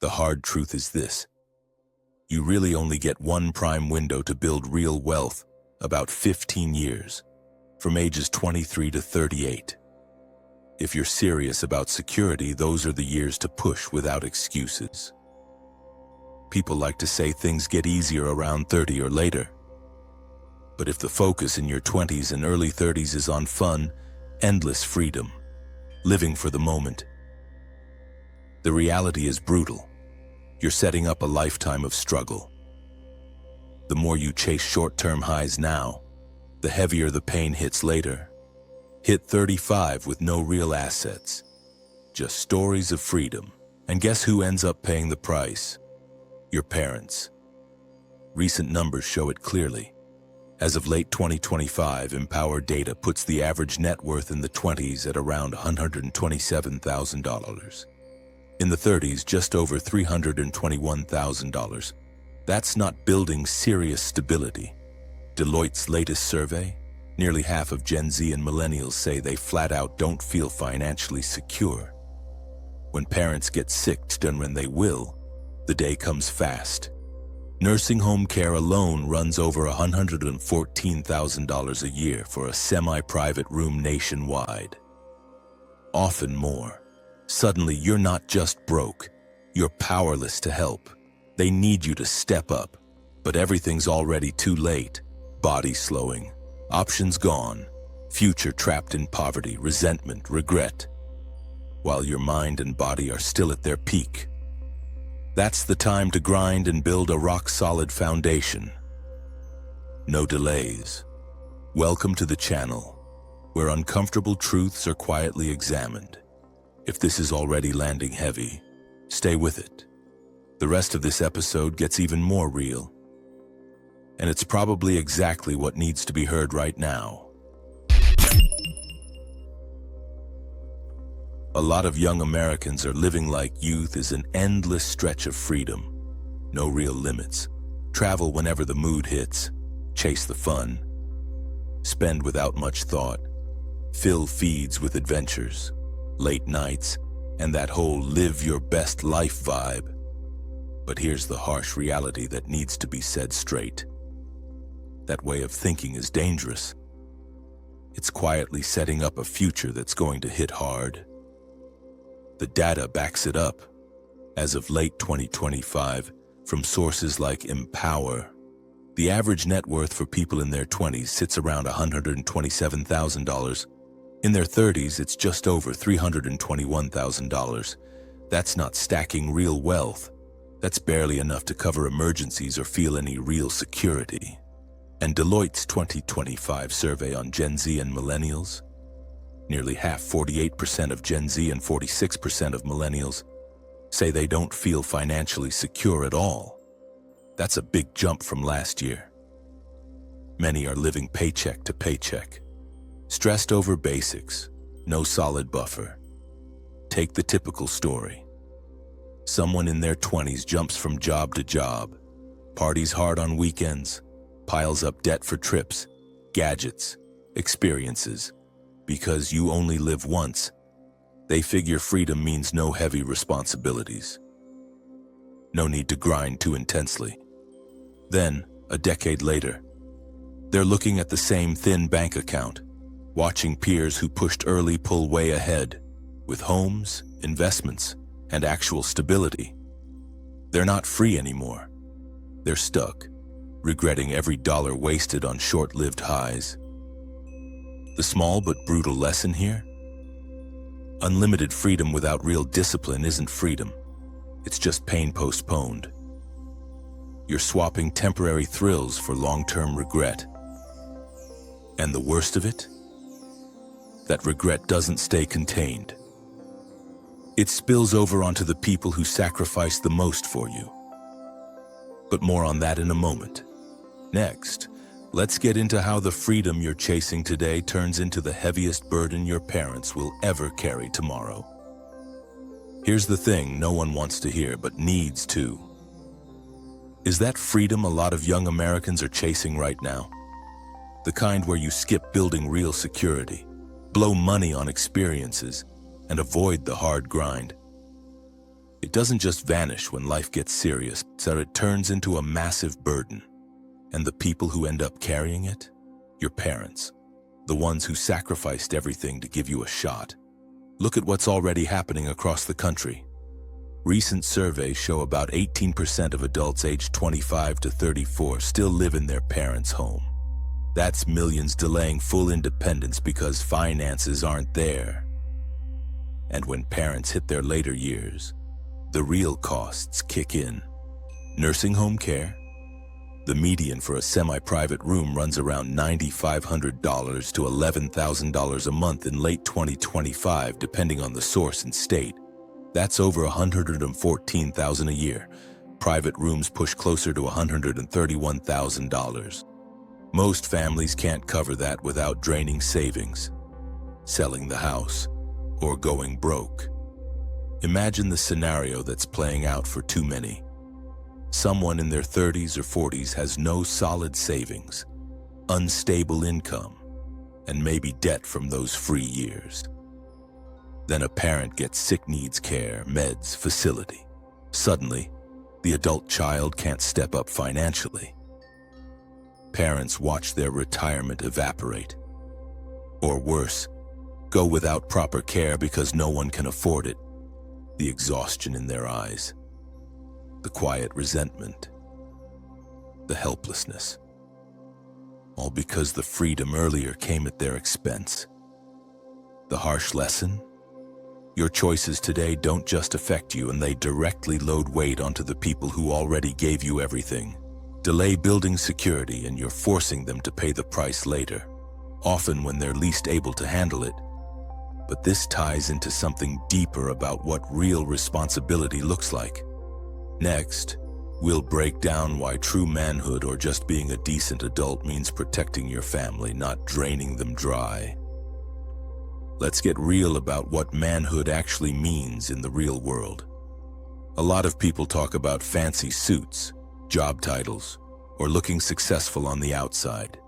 The hard truth is this. You really only get one prime window to build real wealth, about 15 years, from ages 23 to 38. If you're serious about security, those are the years to push without excuses. People like to say things get easier around 30 or later. But if the focus in your 20s and early 30s is on fun, endless freedom, living for the moment, the reality is brutal. You're setting up a lifetime of struggle. The more you chase short-term highs now, the heavier the pain hits later. Hit 35 with no real assets, just stories of freedom. And guess who ends up paying the price? Your parents. Recent numbers show it clearly. As of late 2025, Empower Data puts the average net worth in the 20s at around $127,000. In the 30s, just over $321,000. That's not building serious stability. Deloitte's latest survey, nearly half of Gen Z and millennials say they flat out don't feel financially secure. When parents get sick, and when they will, the day comes fast. Nursing home care alone runs over $114,000 a year for a semi-private room nationwide. Often more. Suddenly, you're not just broke, you're powerless to help. They need you to step up, but everything's already too late. Body slowing, options gone, future trapped in poverty, resentment, regret, while your mind and body are still at their peak. That's the time to grind and build a rock-solid foundation. No delays. Welcome to the channel, where uncomfortable truths are quietly examined. If this is already landing heavy, stay with it. The rest of this episode gets even more real. And it's probably exactly what needs to be heard right now. A lot of young Americans are living like youth is an endless stretch of freedom. No real limits. Travel whenever the mood hits. Chase the fun. Spend without much thought. Fill feeds with adventures. Late nights, and that whole live your best life vibe. But here's the harsh reality that needs to be said straight. That way of thinking is dangerous. It's quietly setting up a future that's going to hit hard. The data backs it up. As of late 2025, from sources like Empower, the average net worth for people in their 20s sits around $127,000. In their 30s, it's just over $321,000. That's not stacking real wealth. That's barely enough to cover emergencies or feel any real security. And Deloitte's 2025 survey on Gen Z and millennials, nearly half, 48% of Gen Z and 46% of millennials, say they don't feel financially secure at all. That's a big jump from last year. Many are living paycheck to paycheck. Stressed over basics, no solid buffer. Take the typical story. Someone in their 20s jumps from job to job, parties hard on weekends, piles up debt for trips, gadgets, experiences. Because you only live once, they figure freedom means no heavy responsibilities. No need to grind too intensely. Then, a decade later, they're looking at the same thin bank account, watching peers who pushed early pull way ahead, with homes, investments, and actual stability. They're not free anymore. They're stuck, regretting every dollar wasted on short-lived highs. The small but brutal lesson here? Unlimited freedom without real discipline isn't freedom. It's just pain postponed. You're swapping temporary thrills for long-term regret. And the worst of it? That regret doesn't stay contained. It spills over onto the people who sacrifice the most for you. But more on that in a moment. Next, let's get into how the freedom you're chasing today turns into the heaviest burden your parents will ever carry tomorrow. Here's the thing no one wants to hear but needs to. Is that freedom a lot of young Americans are chasing right now? The kind where you skip building real security, blow money on experiences, and avoid the hard grind. It doesn't just vanish when life gets serious, so it turns into a massive burden. And the people who end up carrying it? Your parents. The ones who sacrificed everything to give you a shot. Look at what's already happening across the country. Recent surveys show about 18% of adults aged 25 to 34 still live in their parents' home. That's millions delaying full independence because finances aren't there. And when parents hit their later years, the real costs kick in. Nursing home care. The median for a semi-private room runs around $9,500 to $11,000 a month in late 2025, depending on the source and state. That's over $114,000 a year. Private rooms push closer to $131,000. Most families can't cover that without draining savings, selling the house, or going broke. Imagine the scenario that's playing out for too many. Someone in their 30s or 40s has no solid savings, unstable income, and maybe debt from those free years. Then a parent gets sick, needs care, meds, facility. Suddenly, the adult child can't step up financially. Parents watch their retirement evaporate. Or worse, go without proper care because no one can afford it. The exhaustion in their eyes. The quiet resentment. The helplessness. All because the freedom earlier came at their expense. The harsh lesson? Your choices today don't just affect you, and they directly load weight onto the people who already gave you everything. Delay building security and you're forcing them to pay the price later, often when they're least able to handle it. But this ties into something deeper about what real responsibility looks like. Next, we'll break down why true manhood, or just being a decent adult, means protecting your family, not draining them dry. Let's get real about what manhood actually means in the real world. A lot of people talk about fancy suits, job titles, or looking successful on the outside.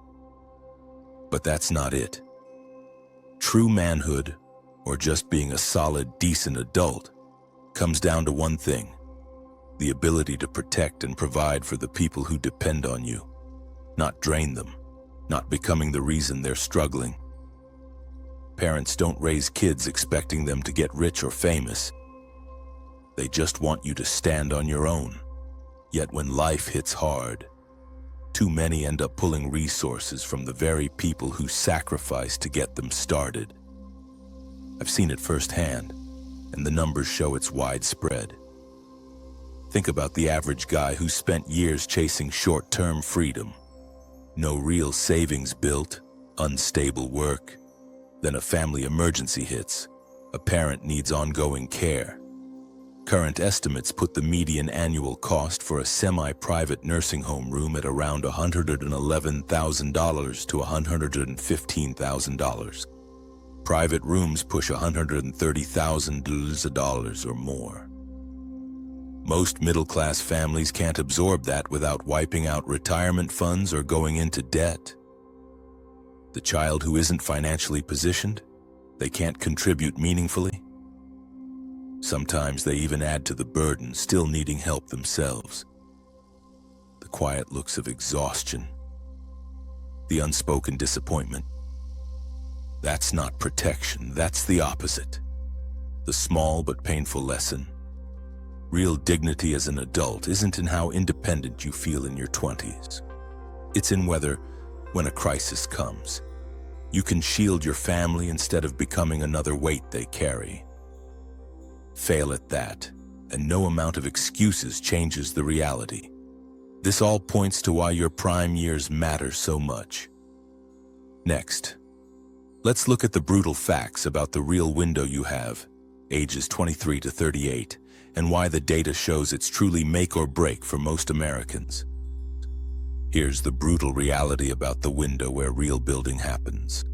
But that's not it. True manhood, or just being a solid, decent adult, comes down to one thing: the ability to protect and provide for the people who depend on you, not drain them, not becoming the reason they're struggling. Parents don't raise kids expecting them to get rich or famous. They just want you to stand on your own. Yet when life hits hard, too many end up pulling resources from the very people who sacrificed to get them started. I've seen it firsthand, and the numbers show it's widespread. Think about the average guy who spent years chasing short-term freedom. No real savings built, unstable work. Then a family emergency hits. A parent needs ongoing care. Current estimates put the median annual cost for a semi-private nursing home room at around $111,000 to $115,000. Private rooms push $130,000 or more. Most middle-class families can't absorb that without wiping out retirement funds or going into debt. The child who isn't financially positioned, they can't contribute meaningfully. Sometimes they even add to the burden, still needing help themselves. The quiet looks of exhaustion. The unspoken disappointment. That's not protection, that's the opposite. The small but painful lesson. Real dignity as an adult isn't in how independent you feel in your 20s. It's in whether, when a crisis comes, you can shield your family instead of becoming another weight they carry. Fail at that, and no amount of excuses changes the reality. This all points to why your prime years matter so much. Next, let's look at the brutal facts about the real window you have, ages 23 to 38, and why the data shows it's truly make or break for most Americans. Here's the brutal reality about the window where real building happens.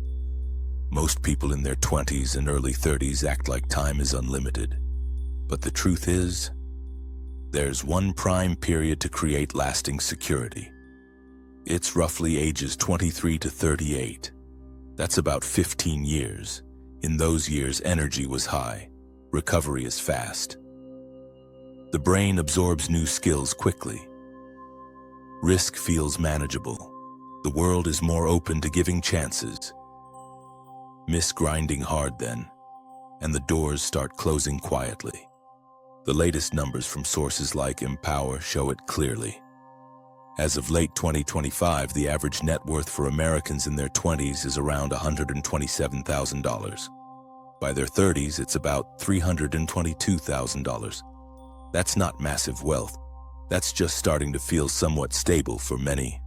Most people in their 20s and early 30s act like time is unlimited. But the truth is, there's one prime period to create lasting security. It's roughly ages 23 to 38. That's about 15 years. In those years, energy was high. Recovery is fast. The brain absorbs new skills quickly. Risk feels manageable. The world is more open to giving chances. Miss grinding hard then, and the doors start closing quietly. The latest numbers from sources like Empower show it clearly. As of late 2025, the average net worth for Americans in their 20s is around $127,000. By their 30s, it's about $322,000. That's not massive wealth. That's just starting to feel somewhat stable for many.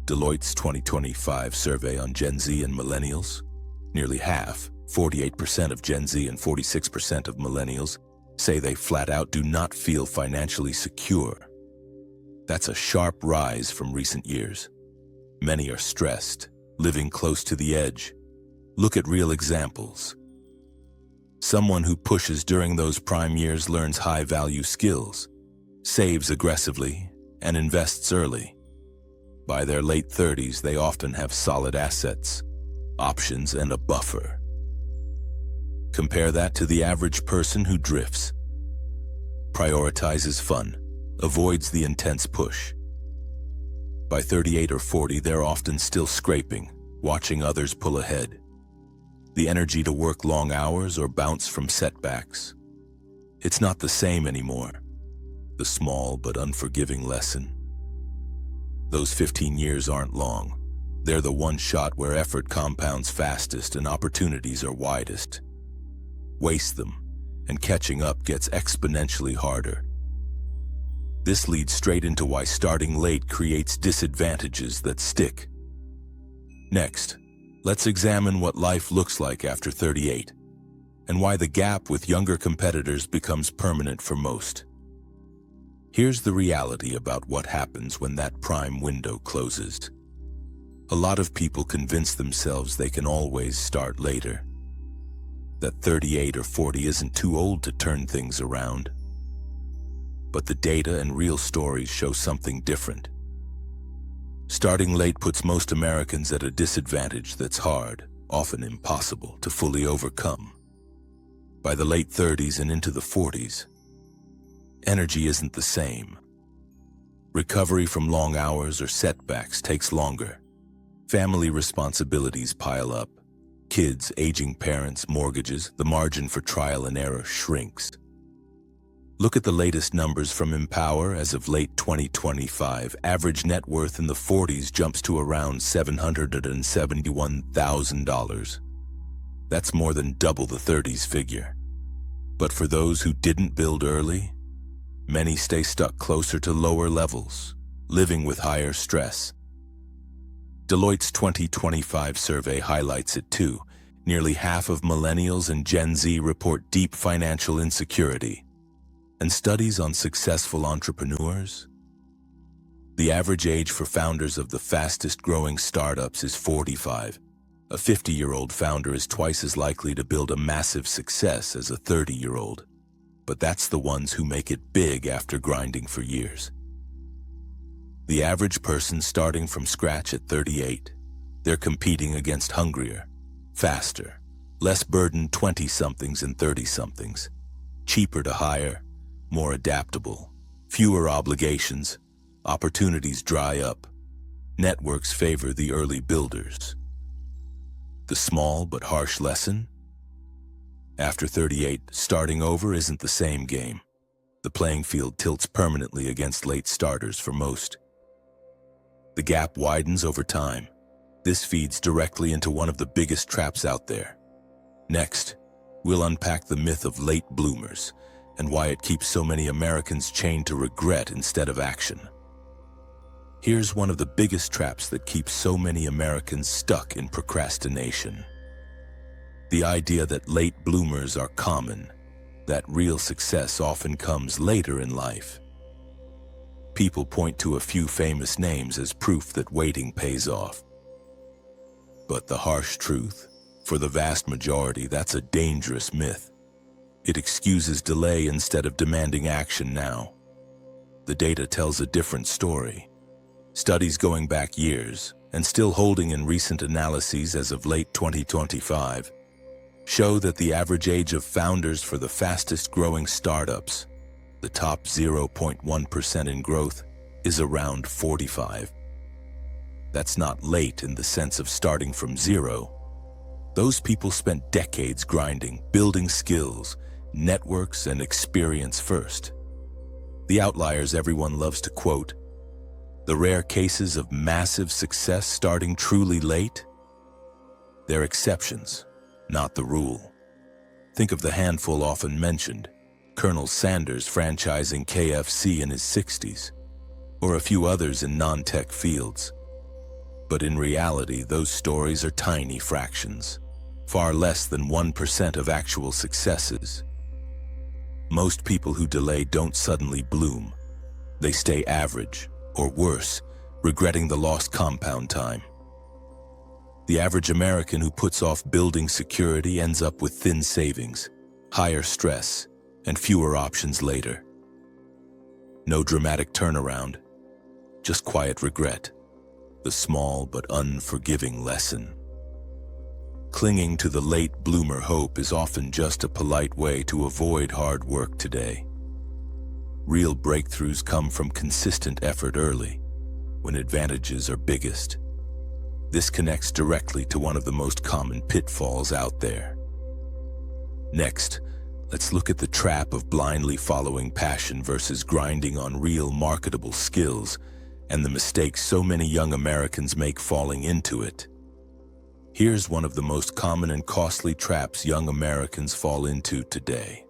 Deloitte's 2025 survey on Gen Z and millennials, nearly half, 48% of Gen Z and 46% of millennials, say they flat out do not feel financially secure. That's a sharp rise from recent years. Many are stressed, living close to the edge. Look at real examples. Someone who pushes during those prime years learns high-value skills, saves aggressively, and invests early. By their late 30s, they often have solid assets, options, and a buffer. Compare that to the average person who drifts, prioritizes fun, avoids the intense push. By 38 or 40, they're often still scraping, watching others pull ahead. The energy to work long hours or bounce from setbacks. It's not the same anymore. The small but unforgiving lesson. Those 15 years aren't long. They're the one shot where effort compounds fastest and opportunities are widest. Waste them, and catching up gets exponentially harder. This leads straight into why starting late creates disadvantages that stick. Next, let's examine what life looks like after 38, and why the gap with younger competitors becomes permanent for most. Here's the reality about what happens when that prime window closes. A lot of people convince themselves they can always start later. That 38 or 40 isn't too old to turn things around. But the data and real stories show something different. Starting late puts most Americans at a disadvantage that's hard, often impossible, to fully overcome. By the late 30s and into the 40s, energy isn't the same. Recovery from long hours or setbacks takes longer. Family responsibilities pile up. Kids, aging parents, mortgages, the margin for trial and error shrinks. Look at the latest numbers from Empower as of late 2025. Average net worth in the 40s jumps to around $771,000. That's more than double the 30s figure. But for those who didn't build early, many stay stuck closer to lower levels, living with higher stress. Deloitte's 2025 survey highlights it too. Nearly half of millennials and Gen Z report deep financial insecurity. And studies on successful entrepreneurs? The average age for founders of the fastest-growing startups is 45. A 50-year-old founder is twice as likely to build a massive success as a 30-year-old. But that's the ones who make it big after grinding for years. The average person starting from scratch at 38, they're competing against hungrier, faster, less burdened 20-somethings and 30-somethings, cheaper to hire, more adaptable, fewer obligations, opportunities dry up, networks favor the early builders. The small but harsh lesson? After 38, starting over isn't the same game. The playing field tilts permanently against late starters for most. The gap widens over time. This feeds directly into one of the biggest traps out there. Next, we'll unpack the myth of late bloomers and why it keeps so many Americans chained to regret instead of action. Here's one of the biggest traps that keeps so many Americans stuck in procrastination. The idea that late bloomers are common, that real success often comes later in life. People point to a few famous names as proof that waiting pays off. But the harsh truth, for the vast majority, that's a dangerous myth. It excuses delay instead of demanding action now. The data tells a different story. Studies going back years, and still holding in recent analyses as of late 2025, show that the average age of founders for the fastest-growing startups The top 0.1% in growth is around 45. That's not late in the sense of starting from zero. Those people spent decades grinding, building skills, networks, and experience first. The outliers everyone loves to quote, the rare cases of massive success starting truly late, they're exceptions, not the rule. Think of the handful often mentioned, Colonel Sanders franchising KFC in his 60s, or a few others in non-tech fields. But in reality, those stories are tiny fractions, far less than 1% of actual successes. Most people who delay don't suddenly bloom. They stay average, or worse, regretting the lost compound time. The average American who puts off building security ends up with thin savings, higher stress, and fewer options later. No dramatic turnaround, just quiet regret, the small but unforgiving lesson. Clinging to the late bloomer hope is often just a polite way to avoid hard work today. Real breakthroughs come from consistent effort early, when advantages are biggest. This connects directly to one of the most common pitfalls out there. Next, let's look at the trap of blindly following passion versus grinding on real marketable skills, and the mistakes so many young Americans make falling into it. Here's one of the most common and costly traps young Americans fall into today.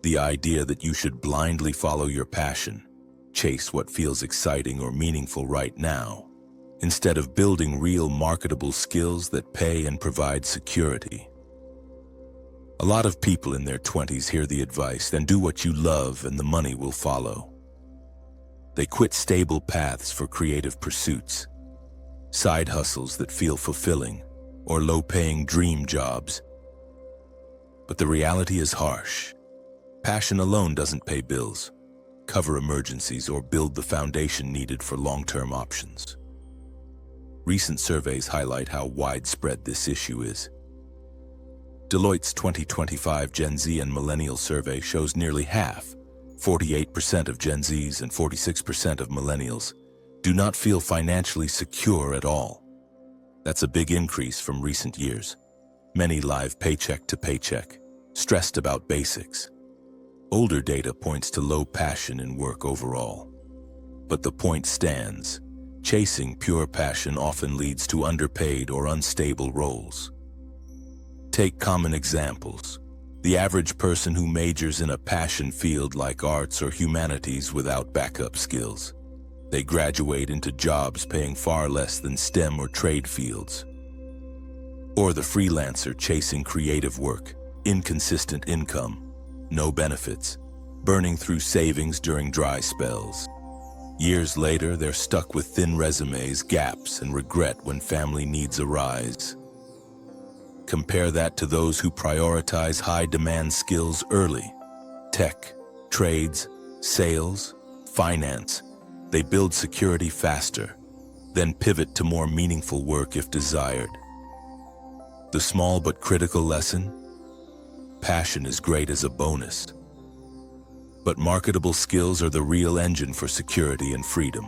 The idea that you should blindly follow your passion, chase what feels exciting or meaningful right now, instead of building real marketable skills that pay and provide security. A lot of people in their 20s hear the advice, then do what you love and the money will follow. They quit stable paths for creative pursuits, side hustles that feel fulfilling, or low-paying dream jobs. But the reality is harsh. Passion alone doesn't pay bills, cover emergencies, or build the foundation needed for long-term options. Recent surveys highlight how widespread this issue is. Deloitte's 2025 Gen Z and Millennial survey shows nearly half, 48% of Gen Zs and 46% of Millennials, do not feel financially secure at all. That's a big increase from recent years. Many live paycheck to paycheck, stressed about basics. Older data points to low passion in work overall. But the point stands. Chasing pure passion often leads to underpaid or unstable roles. Take common examples. The average person who majors in a passion field like arts or humanities without backup skills. They graduate into jobs paying far less than STEM or trade fields. Or the freelancer chasing creative work, inconsistent income, no benefits, burning through savings during dry spells. Years later, they're stuck with thin resumes, gaps, and regret when family needs arise. Compare that to those who prioritize high-demand skills early. Tech, trades, sales, finance. They build security faster, then pivot to more meaningful work if desired. The small but critical lesson? Passion is great as a bonus. But marketable skills are the real engine for security and freedom.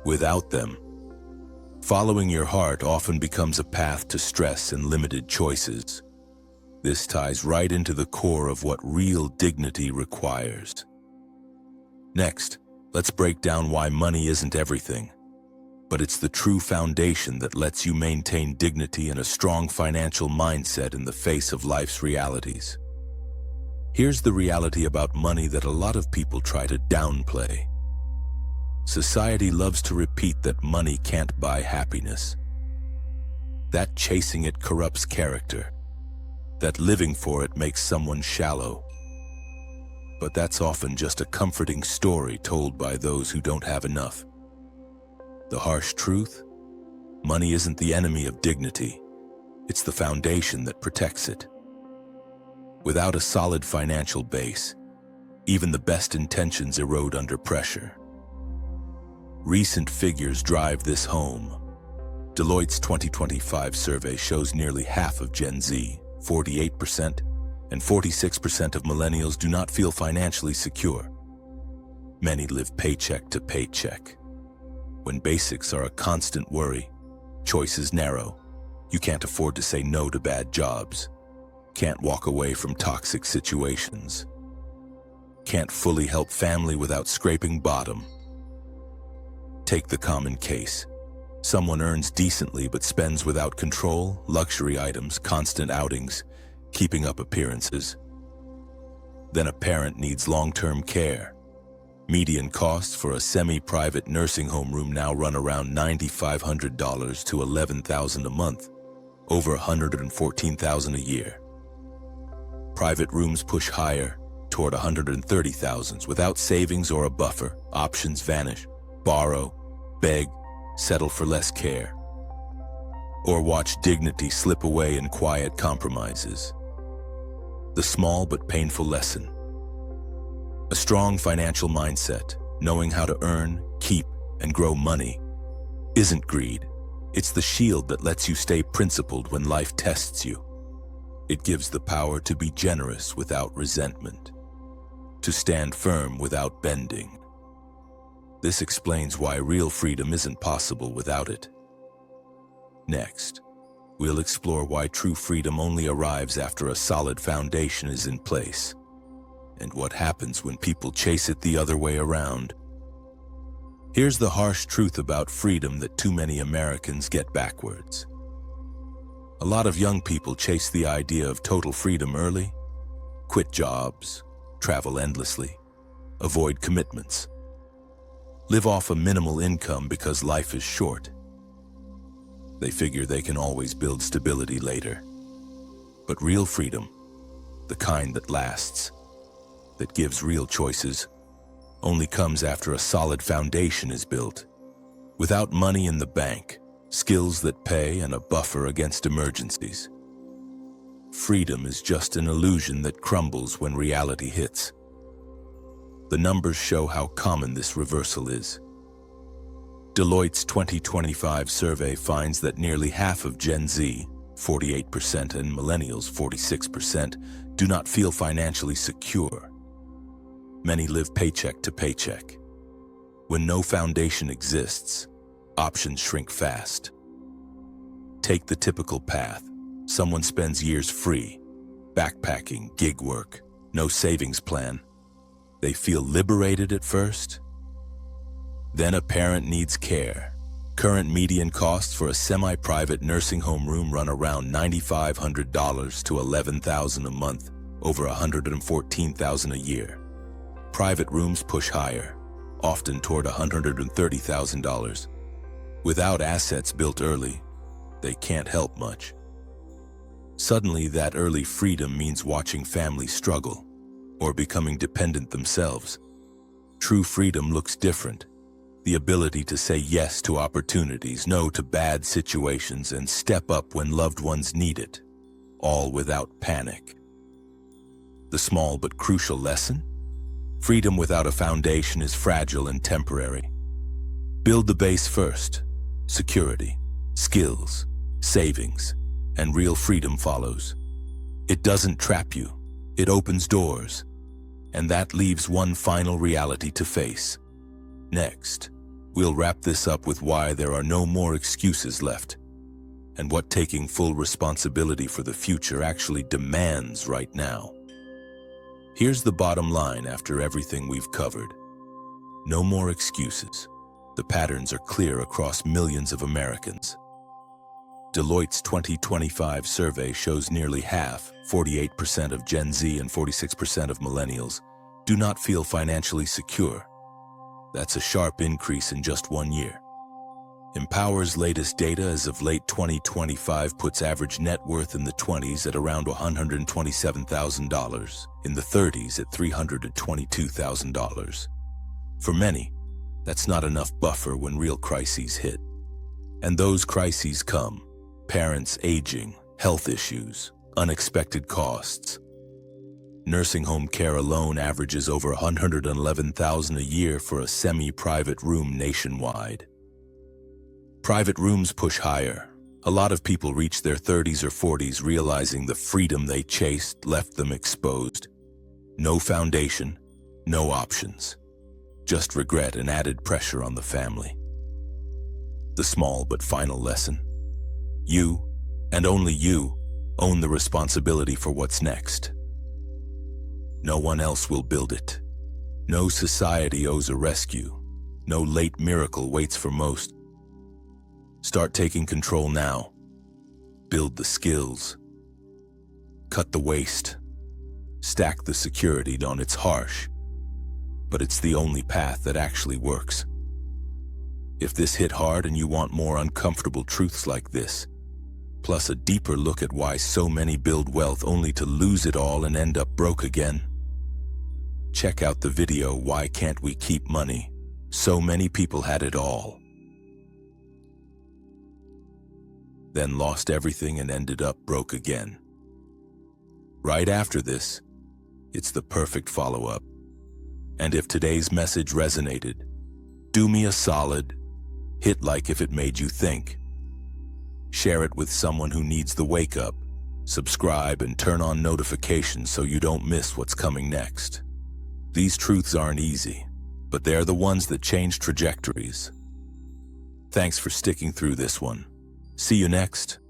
Without them, following your heart often becomes a path to stress and limited choices. This ties right into the core of what real dignity requires. Next, let's break down why money isn't everything, but it's the true foundation that lets you maintain dignity and a strong financial mindset in the face of life's realities. Here's the reality about money that a lot of people try to downplay. Society loves to repeat that money can't buy happiness. That chasing it corrupts character. That living for it makes someone shallow. But that's often just a comforting story told by those who don't have enough. The harsh truth? Money isn't the enemy of dignity. It's the foundation that protects it. Without a solid financial base, even the best intentions erode under pressure. Recent figures drive this home. Deloitte's 2025 survey shows nearly half of Gen Z, 48%, and 46% of millennials do not feel financially secure. Many live paycheck to paycheck. When basics are a constant worry, choices narrow. You can't afford to say no to bad jobs. Can't walk away from toxic situations. Can't fully help family without scraping bottom. Take the common case. Someone earns decently but spends without control, luxury items, constant outings, keeping up appearances. Then a parent needs long-term care. Median costs for a semi-private nursing home room now run around $9,500 to $11,000 a month, over $114,000 a year. Private rooms push higher, toward $130,000 without savings or a buffer. Options vanish. Borrow, beg, settle for less care. Or watch dignity slip away in quiet compromises. The small but painful lesson. A strong financial mindset, knowing how to earn, keep, and grow money, isn't greed. It's the shield that lets you stay principled when life tests you. It gives the power to be generous without resentment, to stand firm without bending. This explains why real freedom isn't possible without it. Next, we'll explore why true freedom only arrives after a solid foundation is in place, and what happens when people chase it the other way around. Here's the harsh truth about freedom that too many Americans get backwards. A lot of young people chase the idea of total freedom early, quit jobs, travel endlessly, avoid commitments, live off a minimal income because life is short. They figure they can always build stability later. But real freedom, the kind that lasts, that gives real choices, only comes after a solid foundation is built. Without money in the bank, skills that pay, and a buffer against emergencies. Freedom is just an illusion that crumbles when reality hits. The numbers show how common this reversal is. Deloitte's 2025 survey finds that nearly half of Gen Z, 48%, and millennials, 46%, do not feel financially secure. Many live paycheck to paycheck. When no foundation exists, options shrink fast. Take the typical path. Someone spends years free, backpacking, gig work, no savings plan. They feel liberated at first. Then a parent needs care. Current median costs for a semi-private nursing home room run around $9,500 to $11,000 a month, over $114,000 a year. Private rooms push higher, often toward $130,000. Without assets built early, they can't help much. Suddenly, that early freedom means watching families struggle or becoming dependent themselves. True freedom looks different. The ability to say yes to opportunities, no to bad situations, and step up when loved ones need it, all without panic. The small but crucial lesson? Freedom without a foundation is fragile and temporary. Build the base first. Security, skills, savings, and real freedom follows. It doesn't trap you. It opens doors. And that leaves one final reality to face. Next, we'll wrap this up with why there are no more excuses left, and what taking full responsibility for the future actually demands right now. Here's the bottom line after everything we've covered. No more excuses. The patterns are clear across millions of Americans. Deloitte's 2025 survey shows nearly half, 48% of Gen Z and 46% of millennials, do not feel financially secure. That's a sharp increase in just 1 year. Empower's latest data as of late 2025 puts average net worth in the 20s at around $127,000, in the 30s at $322,000. For many, that's not enough buffer when real crises hit. And those crises come: parents aging, health issues, unexpected costs. Nursing home care alone averages over $111,000 a year for a semi-private room nationwide. Private rooms push higher, A lot of people reach their 30s or 40s realizing the freedom they chased left them exposed. No foundation, no options. Just regret and added pressure on the family. The small but final lesson. You, and only you, own the responsibility for what's next. No one else will build it. No society owes a rescue. No late miracle waits for most. Start taking control now. Build the skills. Cut the waste. Stack the security. It's harsh, but it's the only path that actually works. If this hit hard and you want more uncomfortable truths like this, plus a deeper look at why so many build wealth only to lose it all and end up broke again, check out the video Why Can't We Keep Money? So many people had it all, then lost everything and ended up broke again. Right after this, it's the perfect follow-up. And if today's message resonated, do me a solid, hit like if it made you think. Share it with someone who needs the wake-up. Subscribe and turn on notifications so you don't miss what's coming next. These truths aren't easy, but they're the ones that change trajectories. Thanks for sticking through this one. See you next.